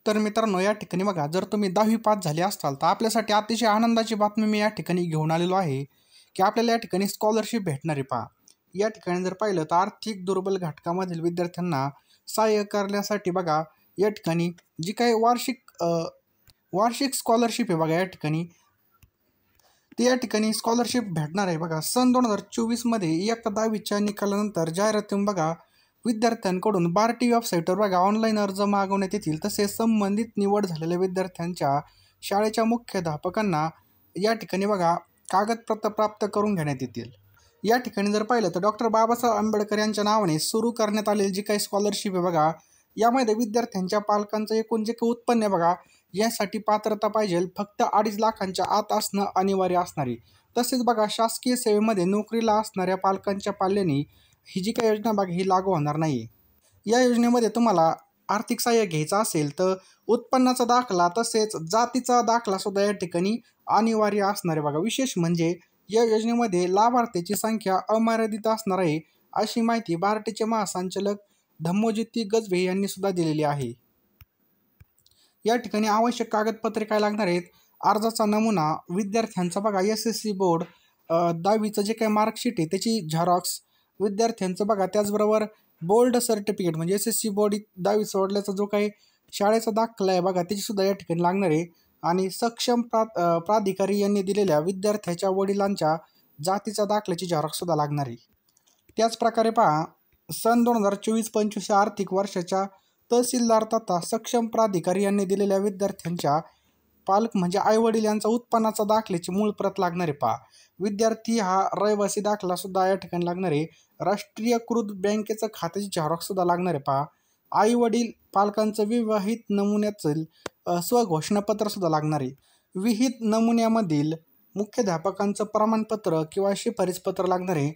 तर मित्रांनो, या ठिकाणी बघा, जर तुम्ही 10वी पास झाले असाल तर आपल्यासाठी अतिशय आनंदाची बातमी मी या ठिकाणी घेऊन आलेलो आहे की आपल्याला या ठिकाणी स्कॉलरशिप भेटणार आहे. पहा, या ठिकाणी जर पाहिलं तर आर्थिक दुर्बल घटकामधील विद्यार्थ्यांना सहाय्य करण्यासाठी बघा, या ठिकाणी जी काही वार्षिक स्कॉलरशिप आहे बघा, या ठिकाणी ती या ठिकाणी स्कॉलरशिप भेटणार आहे. बघा, सन 2024मध्ये इयत्ता 10वीच्या निकालानंतर जाहिरातीतून बघा, विद्यार्थ्यांकडून बार्टी वेबसाईटवर बघा ऑनलाईन अर्ज मागवण्यात येतील. तसेच संबंधित निवड झालेल्या विद्यार्थ्यांच्या शाळेच्या मुख्याध्यापकांना या ठिकाणी बघा कागदपत्र प्राप्त करून घेण्यात येतील. या ठिकाणी जर पाहिलं तर डॉक्टर बाबासाहेब आंबेडकर यांच्या नावाने सुरू करण्यात आलेली जी काही स्कॉलरशिप आहे बघा, यामध्ये विद्यार्थ्यांच्या पालकांचं एकूण जे काही उत्पन्न आहे बघा, यासाठी पात्रता पाहिजे फक्त 2.5 लाखांच्या आत असणं अनिवार्य असणार आहे. तसेच बघा, शासकीय सेवेमध्ये नोकरीला असणाऱ्या पालकांच्या पाल्यांनी ही जी काही योजना बघा ही लागू होणार नाही. या योजनेमध्ये तुम्हाला आर्थिक सहाय्य घ्यायचं असेल तर उत्पन्नाचा दाखला तसेच जातीचा दाखला सुद्धा या ठिकाणी अनिवार्य असणार आहे. बघा, विशेष म्हणजे या योजनेमध्ये लाभार्थ्याची संख्या अमर्यादित असणार आहे, अशी माहिती बार्टीचे महासंचालक धम्मज्योती गजबे यांनी सुद्धा दिलेली आहे. या ठिकाणी आवश्यक कागदपत्रे काय लागणार आहेत? अर्जाचा नमुना, विद्यार्थ्यांचा बघा SSC बोर्ड 10वीचं जे काही मार्कशीट आहे त्याची झेरॉक्स, विद्यार्थ्यांचं बघा त्याचबरोबर बोर्ड सर्टिफिकेट म्हणजे SSC बोर्ड 10वी सोडल्याचा जो काही शाळेचा दाखला आहे बघा त्याची सुद्धा या ठिकाणी लागणार आहे. आणि सक्षम प्राधिकारी यांनी दिलेल्या विद्यार्थ्याच्या वडिलांच्या जातीचा दाखल्याची झेरॉक्स सुद्धा लागणार आहे. त्याचप्रकारे पहा, सन 2024-25 आर्थिक वर्षाच्या तहसीलदार तथा सक्षम प्राधिकारी यांनी दिलेल्या विद्यार्थ्यांच्या पालक म्हणजे आईवडील यांचा उत्पन्नाचा दाखल्याची मूळ प्रत लागणार आहे. पहा, विद्यार्थी हा रहिवासी दाखला सुद्धा या ठिकाणी लागणार आहे. राष्ट्रीयकृत बँकेचं खात्याची झेरॉक्स सुद्धा लागणार आहे. पहा, आई वडील पालकांचं विवाहित नमुन्याचं स्वघोषणापत्र सुद्धा लागणार आहे. विहित नमुन्यामधील मुख्याध्यापकांचं प्रमाणपत्र किंवा शिफारसपत्र लागणार आहे.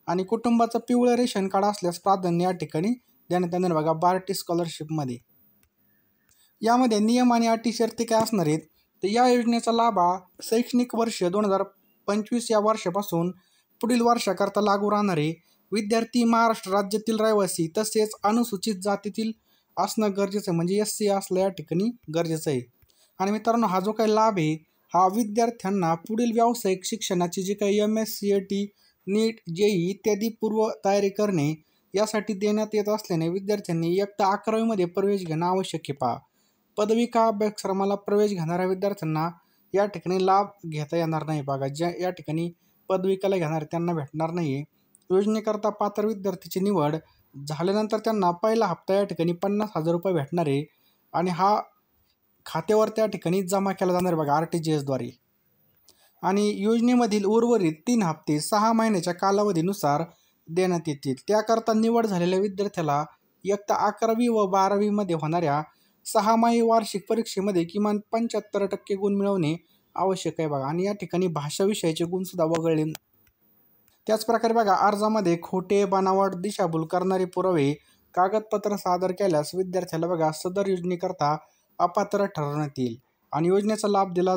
आणि कुटुंबाचं पिवळं रेशन कार्ड असल्यास प्राधान्य या ठिकाणी देण्यात येणार बघा बार्टी स्कॉलरशिपमध्ये. यामध्ये नियम आणि अटी शर्ती काय असणार आहेत तर या योजनेचा लाभ शैक्षणिक वर्ष 2025 या वर्षापासून पुढील वर्षाकरता लागू राहणार आहे. विद्यार्थी महाराष्ट्र राज्यातील रहिवासी तसेच अनुसूचित जातीतील असणं गरजेचं आहे, म्हणजे SC असलं या ठिकाणी गरजेचं आहे. आणि मित्रांनो, हा जो काही लाभ आहे हा विद्यार्थ्यांना पुढील व्यावसायिक शिक्षणाची जी काही MSCET, नीट, JEE इत्यादी पूर्व तयारी करणे यासाठी देण्यात येत असल्याने विद्यार्थ्यांनी इयत्ता 11वीमध्ये प्रवेश घेणं आवश्यक आहे. पहा, पदवी का अभ्यासक्रमाला प्रवेश घेणाऱ्या विद्यार्थ्यांना या ठिकाणी लाभ घेता येणार नाही. बघा, ज्या या ठिकाणी पदविकाला घेणार त्यांना भेटणार नाही आहे. योजनेकरता पात्र विद्यार्थीची निवड झाल्यानंतर त्यांना पहिला हप्ता या ठिकाणी 50,000 रुपये भेटणार आहे आणि हा खात्यावर त्या ठिकाणी जमा केला जाणार आहे बघा RTGSद्वारे. आणि योजनेमधील उर्वरित 3 हप्ते 6 महिन्याच्या कालावधीनुसार देण्यात येतील. त्याकरता निवड झालेल्या विद्यार्थ्याला इयत्ता 11वी व 12वीमध्ये होणाऱ्या 6माही वार्षिक परीक्षेमध्ये किमान 75% गुण मिळवणे आवश्यक आहे. बघा, आणि या ठिकाणी भाषा विषयाचे गुणसुद्धा वगळले. त्याचप्रकारे बघा, अर्जामध्ये खोटे, बनावट, दिशाभूल करणारे पुरावे कागदपत्र सादर केल्यास विद्यार्थ्याला बघा सदर योजनेकरता अपात्र ठरवण्यात येईल आणि योजनेचा लाभ दिला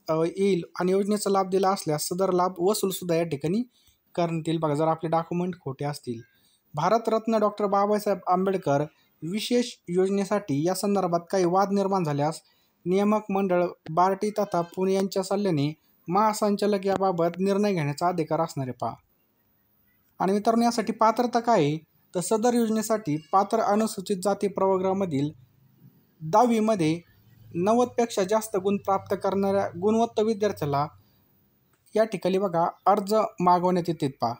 येईल. आणि योजनेचा लाभ दिला असल्यास सदर लाभ वसूलसुद्धा या ठिकाणी करण्यात येईल. बघा, जर आपले डॉक्युमेंट खोटे असतील. भारतरत्न डॉक्टर बाबासाहेब आंबेडकर विशेष योजनेसाठी या संदर्भात काही वाद निर्माण झाल्यास नियामक मंडळ बार्टी तथा पुणे यांच्या सल्ल्याने महासंचालक याबाबत निर्णय घेण्याचा अधिकार असणार आहे. पहा, आणि मित्रांनो, यासाठी पात्रता काय आहे तर सदर योजनेसाठी पात्र अनुसूचित जाती प्रवर्गामधील 10वीमध्ये 90पेक्षा जास्त गुण प्राप्त करणाऱ्या गुणवंत विद्यार्थ्याला या ठिकाणी बघा अर्ज मागवण्यात येतात. पहा,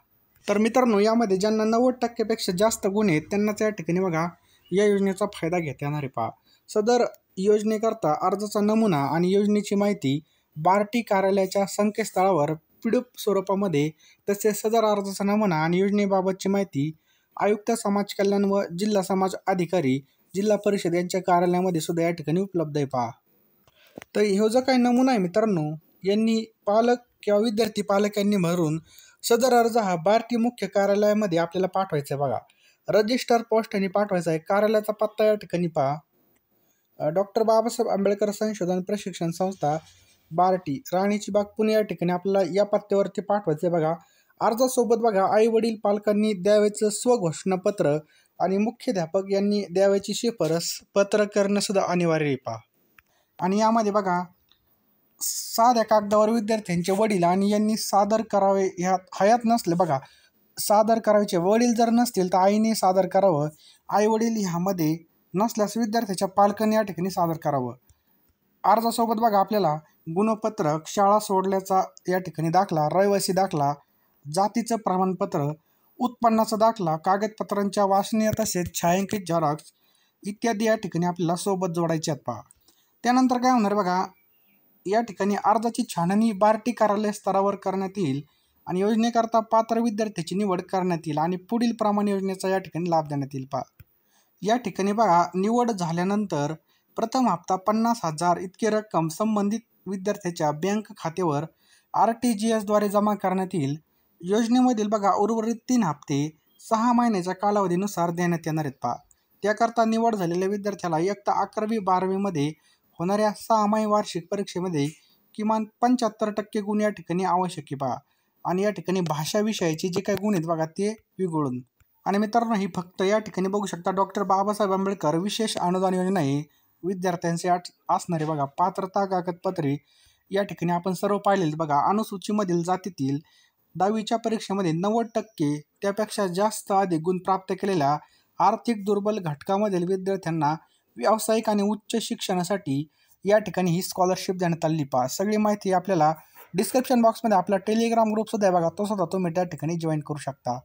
तर मित्रांनो, यामध्ये ज्यांना 90% जास्त गुण आहेत त्यांनाच या ठिकाणी बघा या योजनेचा फायदा घेता येणार आहे. पहा, सदर योजनेकरता अर्जाचा नमुना आणि योजनेची माहिती बार्टी कार्यालयाच्या संकेतस्थळावर PDF स्वरूपामध्ये तसेच सदर अर्जाचा नमुना आणि योजनेबाबतची माहिती आयुक्त समाज कल्याण व जिल्हा समाज अधिकारी जिल्हा परिषद यांच्या कार्यालयामध्ये सुद्धा या ठिकाणी उपलब्ध आहे. पहा, तर ह्यो जो काही नमुना आहे मित्रांनो, यांनी पालक किंवा विद्यार्थी पालक यांनी भरून सदर अर्ज हा बार्टी मुख्य कार्यालयामध्ये आपल्याला पाठवायचा आहे. बघा, रजिस्टर पोस्टाने पाठवायचा आहे. कार्यालयाचा पत्ता या ठिकाणी पहा, डॉक्टर बाबासाहेब आंबेडकर संशोधन प्रशिक्षण संस्था बार्टी, राणीची बाग, पुणे या ठिकाणी आपल्याला या पत्त्यावरती पाठवायचं आहे. बघा, अर्जासोबत बघा आई वडील पालकांनी द्यावयाचं स्वघोषणापत्र आणि मुख्याध्यापक यांनी द्यावयाची शिफारस पत्र करणं सुद्धा अनिवार्य आहे पहा. आणि यामध्ये बघा साध्या कागदावर विद्यार्थ्यांचे वडील आणि यांनी सादर करावे, ह्यात हयात नसले बघा सादर करायचे, वडील जर नसतील तर आईने सादर करावं, आई वडील ह्यामध्ये नसल्यास विद्यार्थ्याच्या पालकांनी या ठिकाणी सादर करावं. अर्जासोबत बघा आपल्याला गुणपत्रक, शाळा सोडल्याचा या ठिकाणी दाखला, रहिवासी दाखला, जातीचं प्रमाणपत्र, उत्पन्नाचा दाखला, कागदपत्रांच्या वाचनीय तसेच छायांकित झेरॉक्स इत्यादी या ठिकाणी आपल्याला सोबत जोडायचे आहेत पहा. त्यानंतर काय होणार बघा, या ठिकाणी अर्जाची छाननी बार्टी कार्यालय स्तरावर करण्यात येईल आणि योजनेकरता पात्र विद्यार्थ्याची निवड करण्यात येईल आणि पुढील प्रमाणे योजनेचा या ठिकाणी लाभ देण्यात येईल पहा. या ठिकाणी बघा निवड झाल्यानंतर प्रथम हप्ता 50,000 इतकी रक्कम संबंधित विद्यार्थ्याच्या बँक खात्यावर RTGS द्वारे जमा करण्यात येईल. योजनेमधील बघा उर्वरित 3 हप्ते 6 महिन्याच्या कालावधीनुसार देण्यात येणार आहेत पहा. त्याकरता निवड झालेल्या विद्यार्थ्याला इयत्ता 11वी-12वीमध्ये होणाऱ्या 6माही वार्षिक परीक्षेमध्ये किमान 75% गुण या ठिकाणी आवश्यक आहे पहा. आणि या ठिकाणी भाषा विषयाचे जे काही गुण आहेत बघा ते विगळून. आणि मित्रांनो ही फक्त या ठिकाणी बघू शकता डॉक्टर बाबासाहेब आंबेडकर विशेष अनुदान योजना आहे. विद्यार्थ्यांचे असणारे बघा पात्रता कागदपत्रे या ठिकाणी आपण सर्व पाहिलेले बघा. अनुसूचीमधील जातीतील 10वीच्या परीक्षेमध्ये 90% त्यापेक्षा जास्त अधिक गुण प्राप्त केलेल्या आर्थिक दुर्बल घटकामधील विद्यार्थ्यांना व्यावसायिक आणि उच्च शिक्षणासाठी या ठिकाणी ही स्कॉलरशिप देण्यात आली पहा. सगळी माहिती आपल्याला डिस्क्रिप्शन बॉक्समध्ये आपला टेलिग्राम ग्रुप सुद्धा आहे बघा, तो सुद्धा तुम्ही त्या ठिकाणी जॉईन करू शकता.